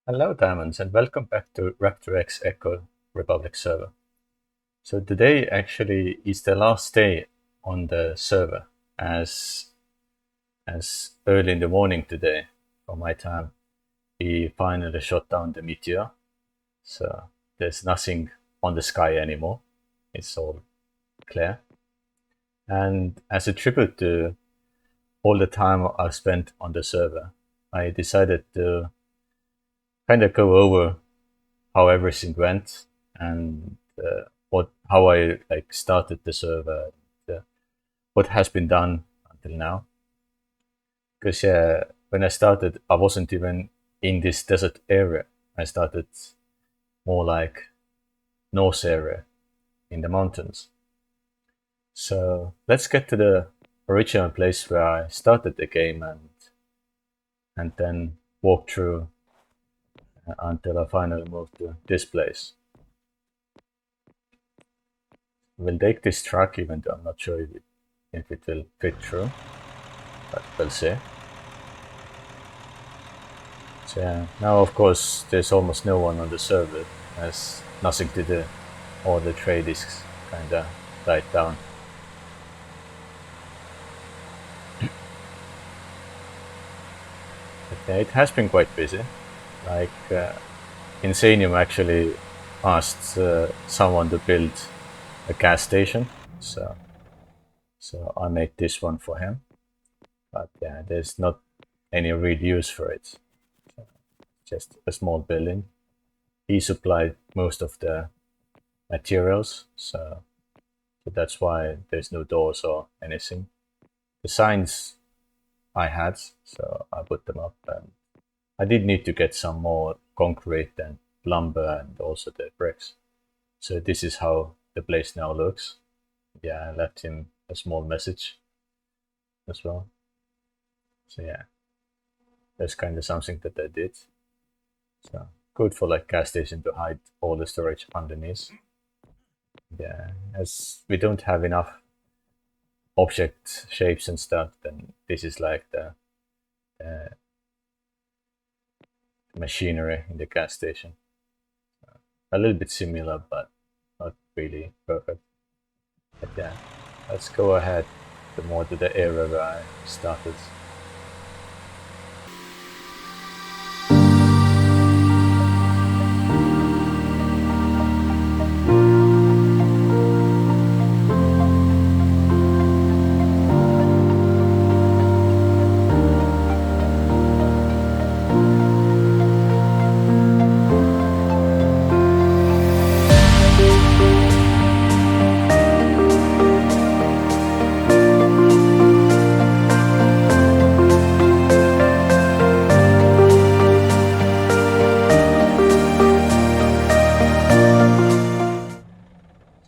Hello, Diamonds, and welcome back to Raptor X-eco-server. So today actually is the last day on the server, as early in the morning today, for my time, we finally shot down the meteor. So there's nothing on the sky anymore. It's all clear. And as a tribute to all the time I've spent on the server, I decided to kind of go over how everything went and what how I like started the server, what has been done until now. Because yeah, when I started, I wasn't even in this desert area. I started more like north area in the mountains. So let's get to the original place where I started the game and then walk through until I finally moved to this place. We'll take this truck, even though I'm not sure if it will fit through, but we'll see. So yeah, now of course there's almost no one on the server. There's nothing to do. All the trade is kinda died down. But yeah, it has been quite busy. Like Insanium actually asked someone to build a gas station, so I made this one for him. But yeah, there's not any real use for it. So just a small building. He supplied most of the materials, so that's why there's no doors or anything. The signs I had, so I put them up, and I did need to get some more concrete and lumber and also the bricks. So this is how the place now looks. Yeah, I left him a small message as well. So yeah, that's kind of something that I did. So good for like gas station to hide all the storage underneath. Yeah, as we don't have enough object shapes and stuff, then this is like the uh, machinery in the gas station. A little bit similar, but not really perfect. But yeah, let's go ahead the more to the area where I started.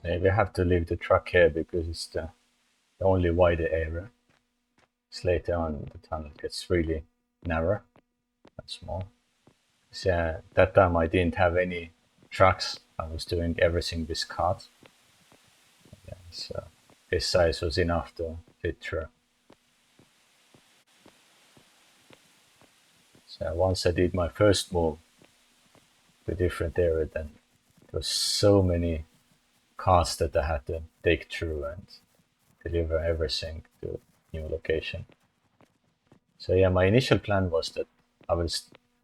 So we have to leave the truck here because it's the only wider area. It's later on the tunnel gets really narrow and small. So yeah, that time I didn't have any trucks. I was doing everything with cart. Yeah, so this size was enough to fit through. So once I did my first move to a different area, then there was so many cars that I had to take through and deliver everything to a new location. So yeah, my initial plan was that I will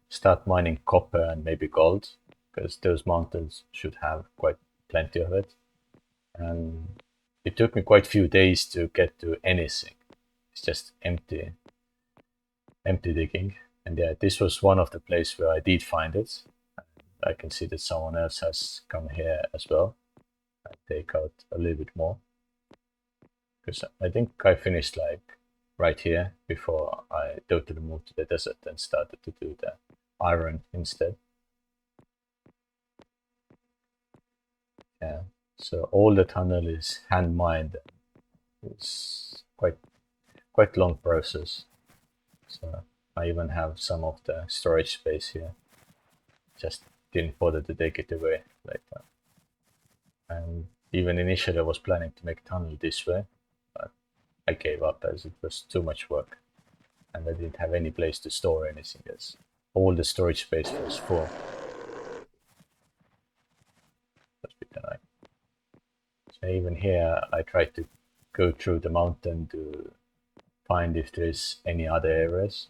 start mining copper and maybe gold because those mountains should have quite plenty of it. And it took me quite a few days to get to anything. It's just empty digging. And yeah, this was one of the places where I did find it. I can see that someone else has come here as well and take out a little bit more. Because I think I finished like right here before I totally moved to the desert and started to do the iron instead. Yeah, so all the tunnel is hand mined. It's quite long process. So I even have some of the storage space here. Just didn't bother to take it away later. And even initially I was planning to make tunnel this way, but I gave up as it was too much work and I didn't have any place to store anything else. all the storage space was full. So even here, I tried to go through the mountain to find if there's any other areas.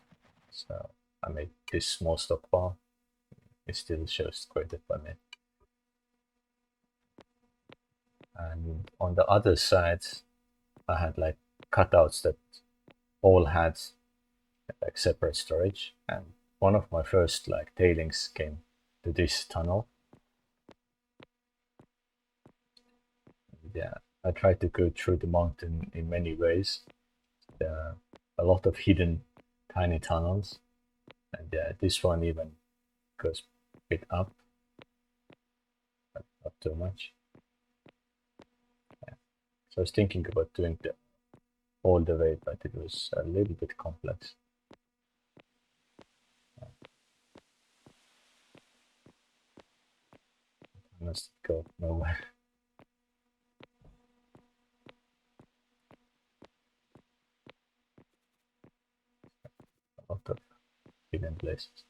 So I made this small stockpile. It still shows created by me. And on the other side, I had like cutouts that all had like separate storage. And one of my first like tailings came to this tunnel. Yeah, I tried to go through the mountain in many ways. There are a lot of hidden tiny tunnels, and yeah, this one even goes a bit up, but not too much. Yeah. So I was thinking about doing the all the way, but it was a little bit complex. Yeah. I must go nowhere. A lot of hidden places.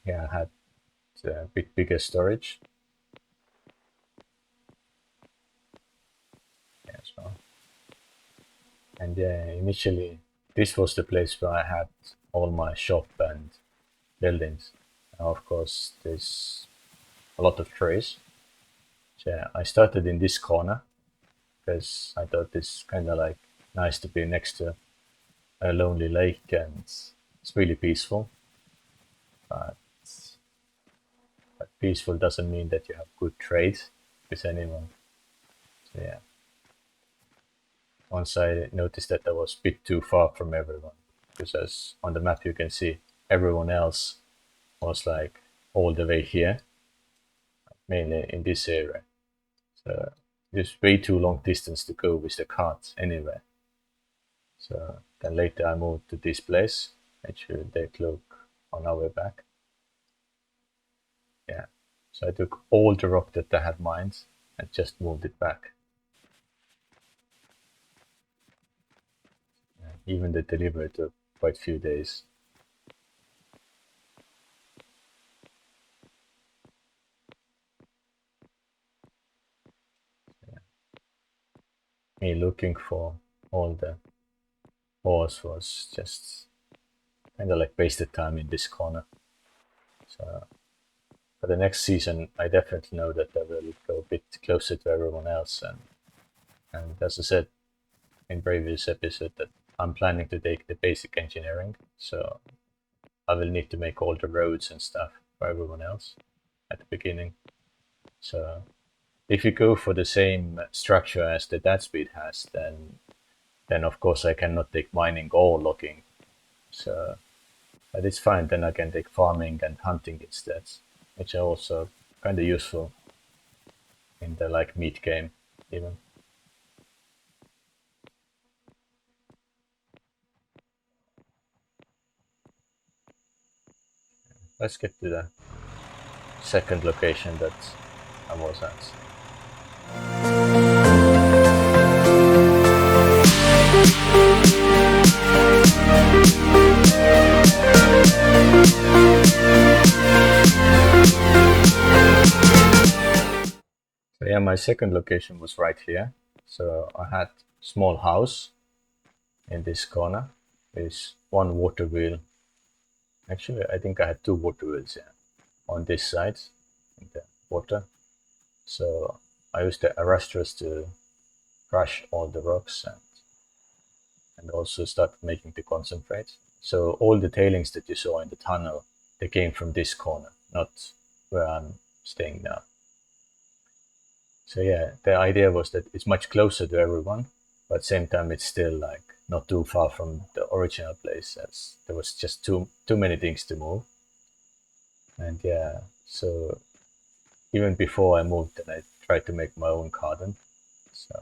Yeah, I had a bit bigger storage. Yeah, as well. And yeah, initially this was the place where I had all my shop and buildings. Now, of course, there's a lot of trees. So yeah, I started in this corner because I thought it's kind of like nice to be next to a lonely lake and it's really peaceful. But, but peaceful doesn't mean that you have good trade with anyone. So yeah, once I noticed that I was a bit too far from everyone, because as on the map you can see, everyone else was like all the way here, mainly in this area. So it's way too long distance to go with the cart anywhere. So then later I moved to this place, which will take a look on our way back. Yeah. So I took all the rock that I had mined and just moved it back. Yeah. Even the delivery took quite a few days. Yeah. Me looking for all the ores was just kind of like wasted time in this corner. So for the next season, I definitely know that I will go a bit closer to everyone else. And as I said in previous episode, that I'm planning to take the basic engineering. So I will need to make all the roads and stuff for everyone else at the beginning. So if you go for the same structure as the DAT-speed has, then of course I cannot take mining or logging. So but it's fine. Then I can take farming and hunting instead, which are also kind of useful in the like meat game even. Let's get to the second location that I was at. So yeah, my second location was right here. So I had small house in this corner with one water wheel. Actually, I think I had two water wheels here on this side in the water. So I used the arresters to crush all the rocks and also start making the concentrate. So all the tailings that you saw in the tunnel, they came from this corner, not where I'm staying now. So yeah, the idea was that it's much closer to everyone, but at the same time it's still like not too far from the original place, as there was just too many things to move. And yeah, so even before I moved, and I tried to make my own garden. So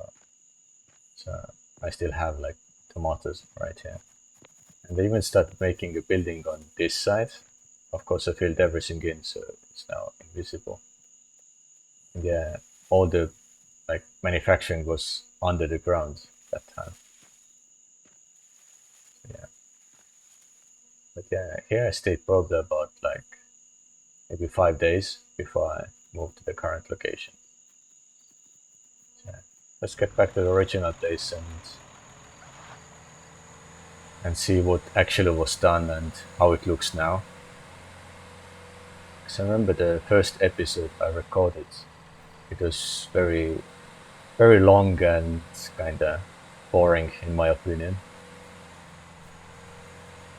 I still have like tomatoes right here. And I even started making a building on this side. Of course, I filled everything in, so it's now invisible. And yeah, all the like manufacturing was under the ground. that time. Yeah. But yeah, here I stayed probably about like maybe 5 days before I moved to the current location. So, let's get back to the original place and see what actually was done and how it looks now. Because I remember the first episode I recorded, it was very, very long and kind of boring in my opinion.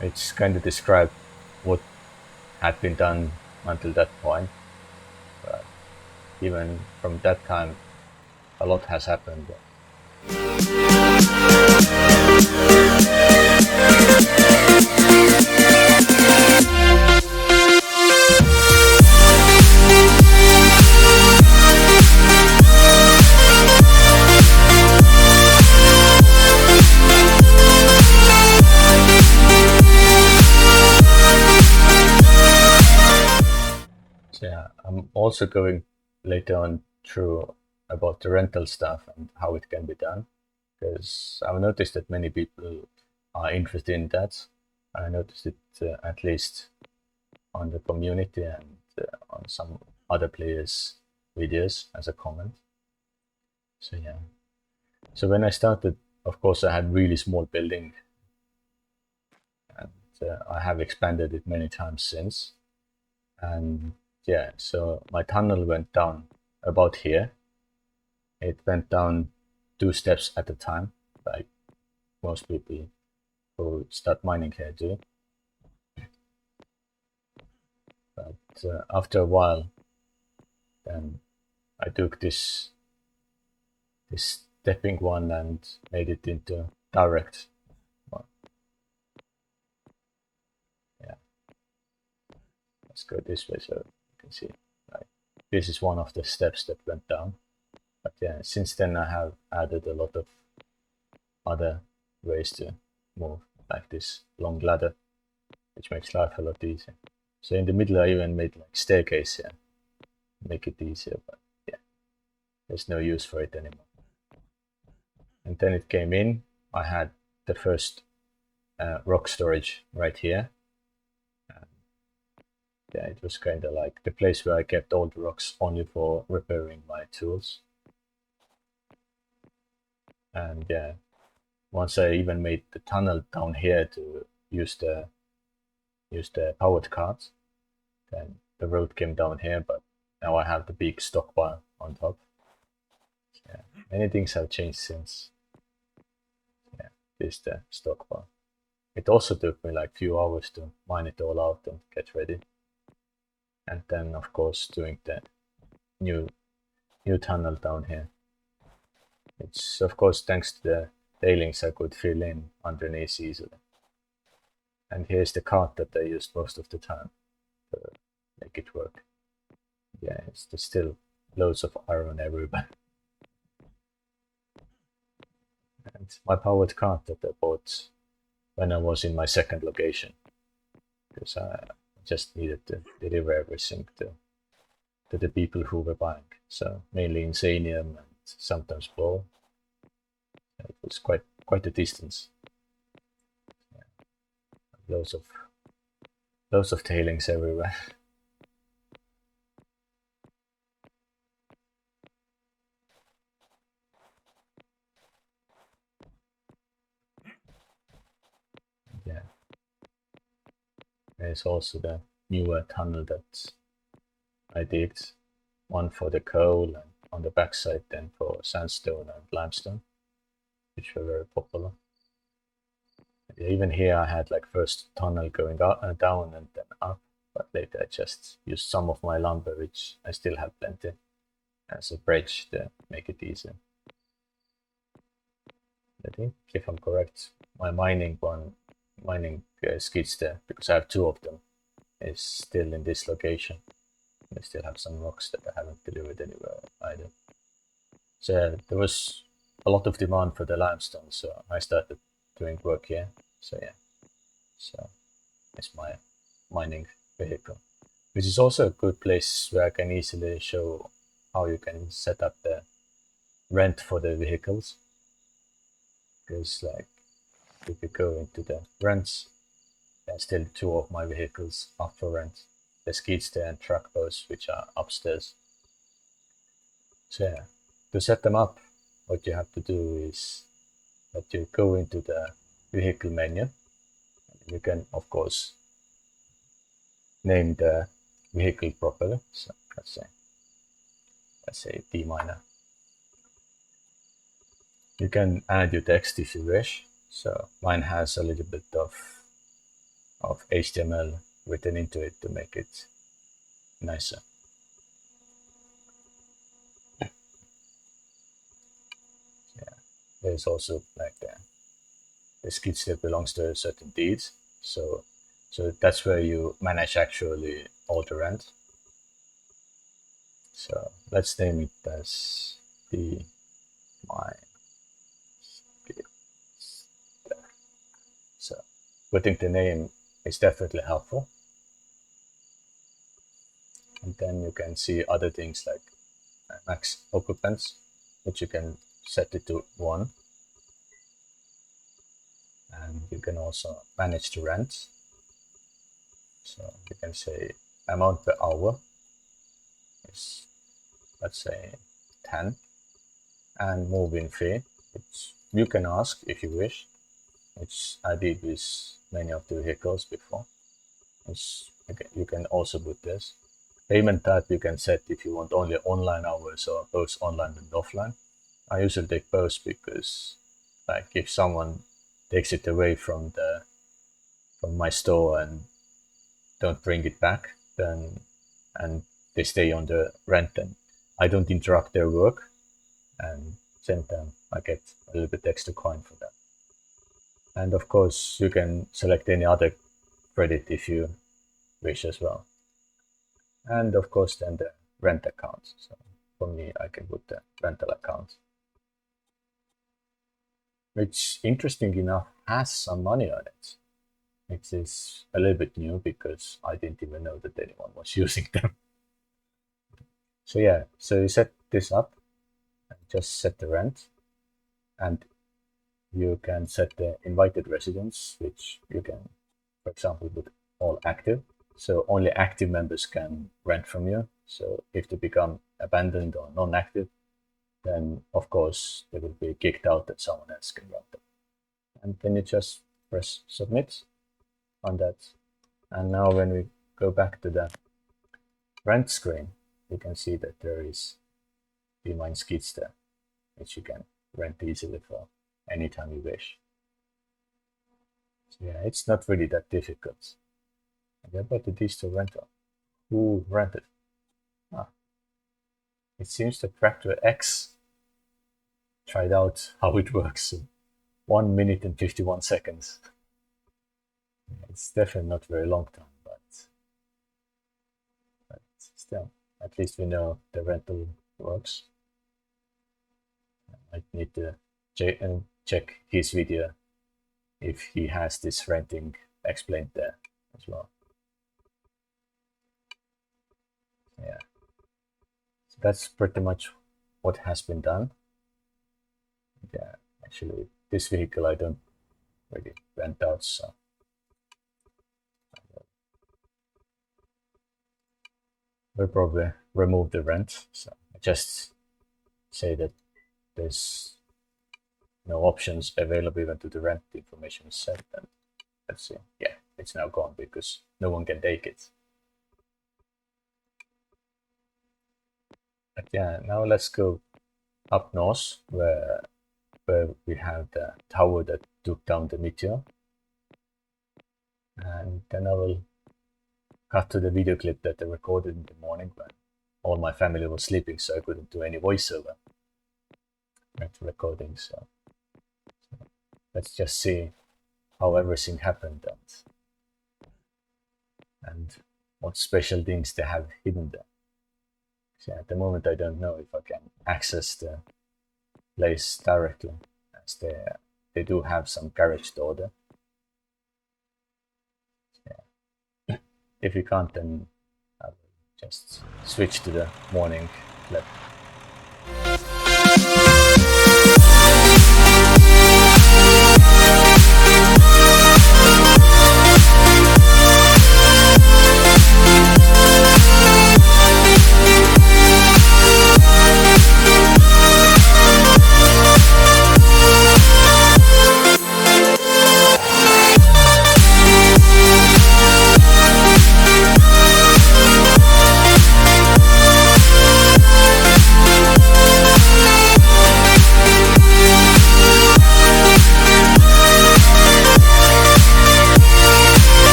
It's kind of described what had been done until that point. But even from that time, a lot has happened. So yeah, I'm also going later on through about the rental stuff and how it can be done, because I've noticed that many people are interested in that. I noticed it at least on the community and on some other players' videos as a comment. So yeah. So when I started, of course, I had really small building, and I have expanded it many times since. And yeah, so my tunnel went down about here. It went down 2 steps at a time, like most people who start mining here do. But after a while, then I took this stepping one and made it into direct one. Yeah, let's go this way so you can see. Like, this is one of the steps that went down. But yeah, since then I have added a lot of other ways to move, like this long ladder, which makes life a lot easier. So in the middle I even made like staircase here, make it easier, but yeah, there's no use for it anymore. And then it came in, I had the first rock storage right here. Yeah, it was kind of like the place where I kept all the rocks only for repairing my tools. And yeah, once I even made the tunnel down here to use the powered carts, then the road came down here, but now I have the big stockpile on top. Yeah, many things have changed since. Yeah, this is the stockpile. It also took me like few hours to mine it all out and get ready. And then of course doing the new tunnel down here. It's of course thanks to the tailings I could fill in underneath easily. And here's the cart that I used most of the time to make it work. Yeah, there's still loads of iron everywhere. And my powered cart that I bought when I was in my second location, because I just needed to deliver everything to the people who were buying. So mainly Insanium and sometimes Ball. It was quite a distance. Yeah. Loads of tailings everywhere. Yeah. There's also the newer tunnel that I digged, one for the coal and on the backside then for sandstone and limestone, which were very popular. Even here I had like first tunnel going up and down and then up, but later I just used some of my lumber, which I still have plenty, as a bridge to make it easier. I think if I'm correct, my mining skids there, because I have two of them, is still in this location. I still have some rocks that I haven't delivered anywhere either. So there was a lot of demand for the limestone, so I started doing work here. So yeah, so it's my mining vehicle, which is also a good place where I can easily show how you can set up the rent for the vehicles. because like if you go into the rents, there's still two of my vehicles up for rent. The skidster and truck boats, which are upstairs. So yeah, to set them up, what you have to do is that you go into the vehicle menu. You can, of course, name the vehicle properly. So let's say D minor. You can add your text if you wish. So mine has a little bit of HTML written into it to make it nicer. Yeah, there's also like the skidster belongs to certain deeds. So that's where you manage actually all the rent. So let's name it as the my skidster. So putting the name is definitely helpful. And then you can see other things like max occupants, which you can set it to 1. And you can also manage the rent. So you can say amount per hour is, let's say, 10. And move-in fee, which you can ask if you wish, which I did with many of the vehicles before. You can also put this. Payment type you can set if you want only online hours or both online and offline. I usually take both because like if someone takes it away from my store and don't bring it back, then and they stay on the rent, then I don't interrupt their work, and same time I get a little bit extra coin for that. And of course you can select any other credit if you wish as well. And of course then the rent account. So for me I can put the rental account, which interesting enough has some money on it. It is a little bit new because I didn't even know that anyone was using them. So yeah, so you set this up and just set the rent, and you can set the invited residents, which you can, for example, put all active. So only active members can rent from you. So if they become abandoned or non-active, then of course they will be kicked out and someone else can rent them. And then you just press submit on that. And now when we go back to the rent screen, you can see that there is the mine skidster, which you can rent easily for anytime you wish. So yeah, it's not really that difficult. And about the digital rental, who rented? It seems that Raptor X tried out how it works. 1 minute and 51 seconds. It's definitely not very long time, but still, at least we know the rental works. I need to check his video if he has this renting explained there as well. Yeah, so that's pretty much what has been done. Yeah, actually, this vehicle I don't really rent out, so we'll probably remove the rent. So I just say that there's no options available even to the rent information is set, and let's see. Yeah, it's now gone because no one can take it. But yeah, now let's go up north where we have the tower that took down the meteor. And then I will cut to the video clip that I recorded in the morning when all my family was sleeping, so I couldn't do any voiceover recording. So let's just see how everything happened and what special things they have hidden there. So at the moment I don't know if I can access the place directly, as they do have some garage door there. Yeah. If you can't, then I will just switch to the morning clip.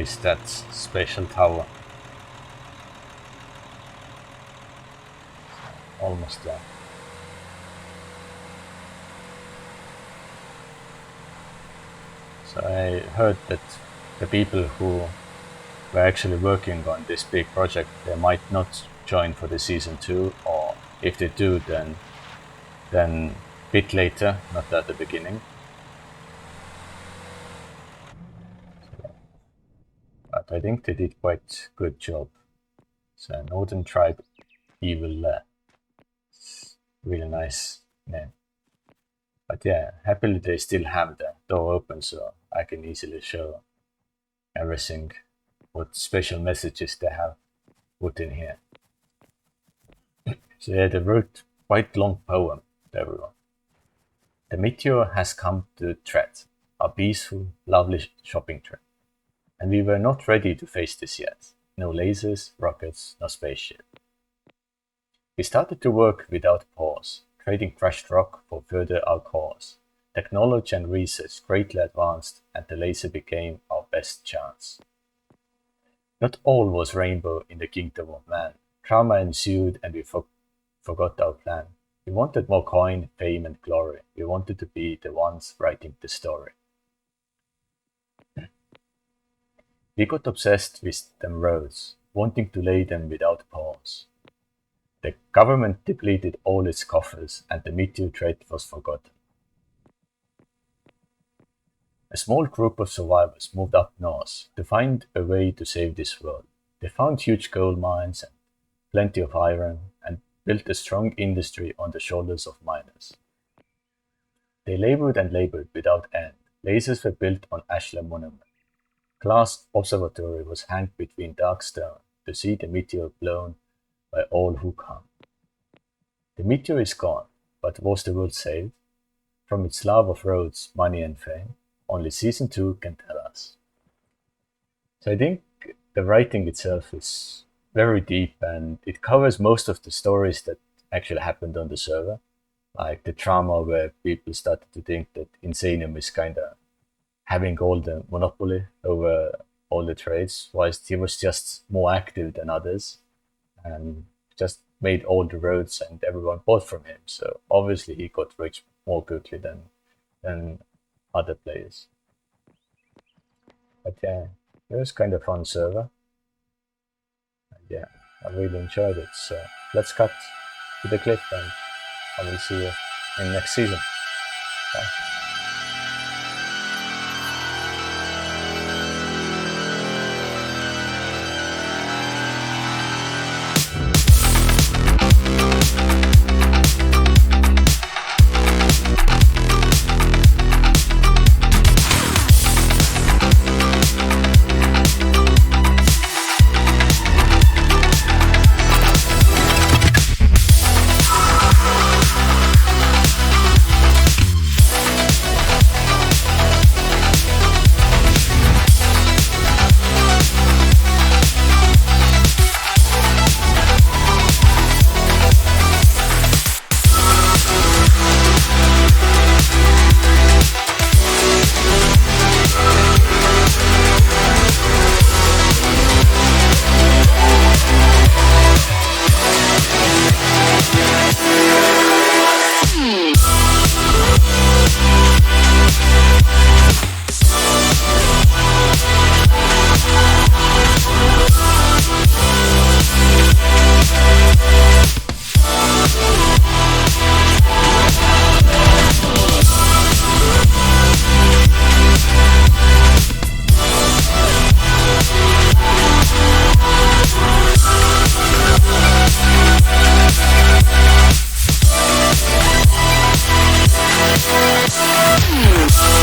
is that spatial tower. Almost there. So I heard that the people who were actually working on this big project, they might not join for the season 2, or if they do, then a bit later, not at the beginning. But I think they did quite good job. So Northern Tribe Evil Lair. It's really nice name. But yeah, happily they still have the door open, so I can easily show everything, what special messages they have put in here. So yeah, they wrote quite long poem to everyone. The meteor has come to tread, a peaceful, lovely shopping trip. And we were not ready to face this yet. No lasers, rockets, no spaceship. We started to work without pause, trading crushed rock for further our course. Technology and research greatly advanced, and the laser became our best chance. Not all was rainbow in the kingdom of man. Drama ensued, and we forgot our plan. We wanted more coin, fame, and glory. We wanted to be the ones writing the story. We got obsessed with them roads, wanting to lay them without pause. The government depleted all its coffers, and the meteor trade was forgotten. A small group of survivors moved up north to find a way to save this world. They found huge gold mines and plenty of iron, and built a strong industry on the shoulders of miners. They labored and labored without end. Lasers were built on Ashlar Monument. Glass observatory was hanged between dark stone to see the meteor blown by all who come. The meteor is gone, but was the world saved? From its love of roads, money and fame, only season 2 can tell us. So I think the writing itself is very deep, and it covers most of the stories that actually happened on the server. Like the drama where people started to think that Insanium is kind of having all the monopoly over all the trades, whilst he was just more active than others and just made all the roads and everyone bought from him. So obviously he got rich more quickly than other players. But yeah, it was kind of fun server. And yeah, I really enjoyed it. So let's cut to the clip, and I will see you in next season. Bye. Hmm.